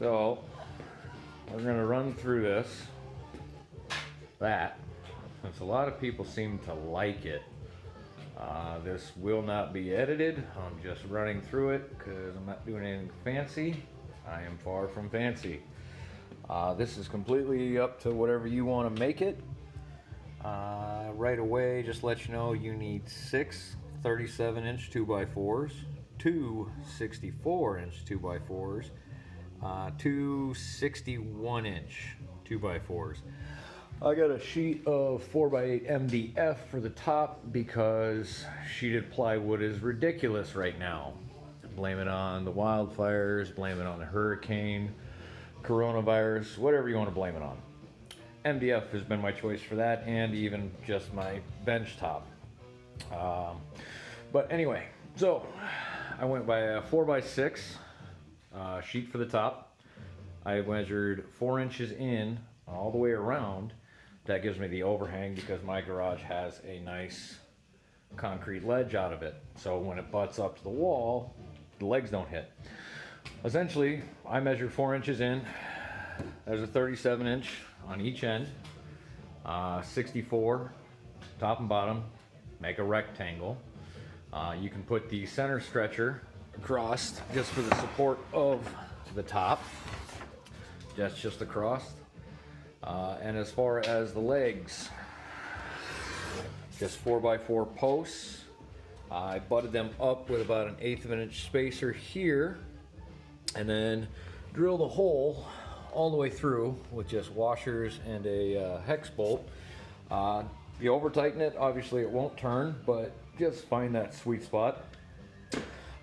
So we're gonna run through this. Since a lot of people seem to like it, this will not be edited. I'm just running through it because I'm not doing anything fancy. I am far from fancy. This is completely up to whatever you want to make it. Right away, just let you know you need 6 37-inch 2x4s, 2 64-inch 2x4s, 2 61-inch 2x4s. I got a sheet of 4x8 MDF for the top because sheeted plywood is ridiculous right now. Blame it on the wildfires, blame it on the hurricane, coronavirus, whatever you want to blame it on. MDF has been my choice for that, and even just my bench top. But anyway, so I went by a 4x6 sheet for the top. I measured 4 inches in all the way around. That gives me the overhang because my garage has a nice concrete ledge out of it. So when it butts up to the wall, the legs don't hit. Essentially, I measured 4 inches in. There's a 37-inch on each end, 64 top and bottom, make a rectangle. You can put the center stretcher across just for the support of the top. That's just across. And as far as the legs, just 4x4 posts. I butted them up with about an 1/8 of an inch spacer here, and then drill the hole all the way through with just washers and a hex bolt. You over tighten it, obviously it won't turn, but just find that sweet spot.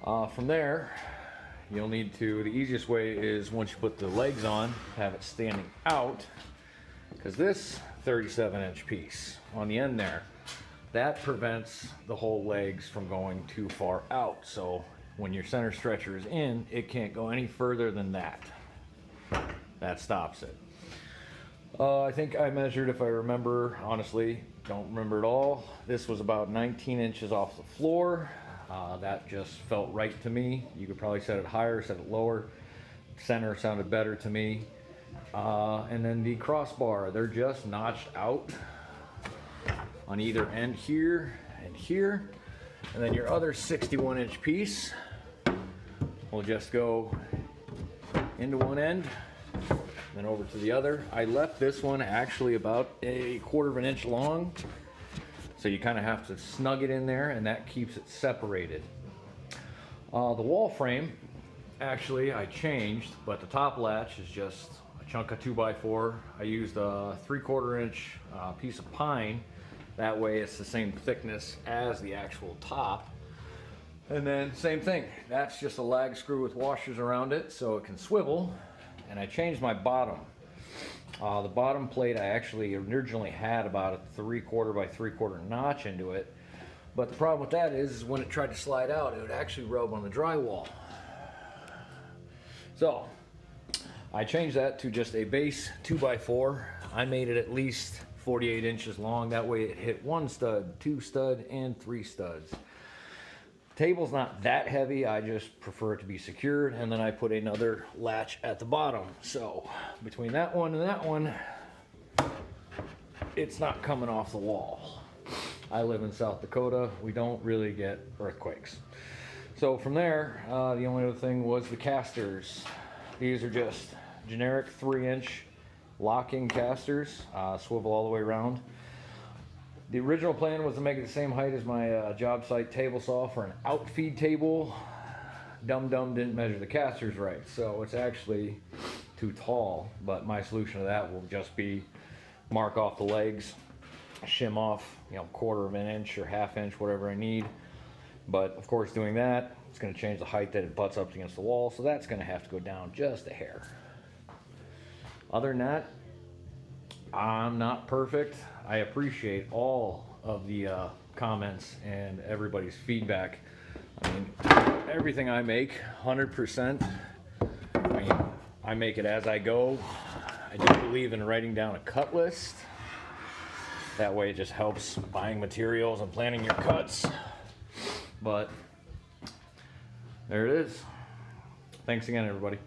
From there, you'll need to, the easiest way is once you put the legs on, have it standing out, because this 37-inch piece on the end there, that prevents the whole legs from going too far out. So when your center stretcher is in, it can't go any further than that. That stops it. I think I measured, if I remember, honestly, don't remember it all. This was about 19 inches off the floor. That just felt right to me. You could probably set it higher, set it lower. Center sounded better to me. And then the crossbar, they're just notched out on either end here and here. And then your other 61-inch piece will just go into one end, then over to the other. I left this one actually about a 1/4 of an inch long, so you kind of have to snug it in there, and that keeps it separated. The wall frame, actually I changed, but the top latch is just a chunk of 2x4. I used a 3/4 inch piece of pine. That way it's the same thickness as the actual top. And then same thing, that's just a lag screw with washers around it so it can swivel. And I changed my bottom. The bottom plate I actually originally had about a 3/4 by 3/4 notch into it. But the problem with that is when it tried to slide out, it would actually rub on the drywall. So I changed that to just a base 2x4. I made it at least 48 inches long. That way it hit 1 stud, 2 stud, and 3 studs. Table's not that heavy, I just prefer it to be secured, and then I put another latch at the bottom. So between that one and that one, it's not coming off the wall. I live in South Dakota, we don't really get earthquakes. So from there, the only other thing was the casters. These are just generic 3-inch locking casters, swivel all the way around. The original plan was to make it the same height as my job site table saw for an outfeed table. Dum didn't measure the casters right, so it's actually too tall. But my solution to that will just be mark off the legs, shim off, 1/4 of an inch or 1/2 inch, whatever I need. But of course, doing that, it's going to change the height that it butts up against the wall, so that's going to have to go down just a hair. Other than that, I'm not perfect. I appreciate all of the comments and everybody's feedback. I mean, everything I make, 100%. I mean, I make it as I go. I do believe in writing down a cut list. That way it just helps buying materials and planning your cuts. But there it is. Thanks again, everybody.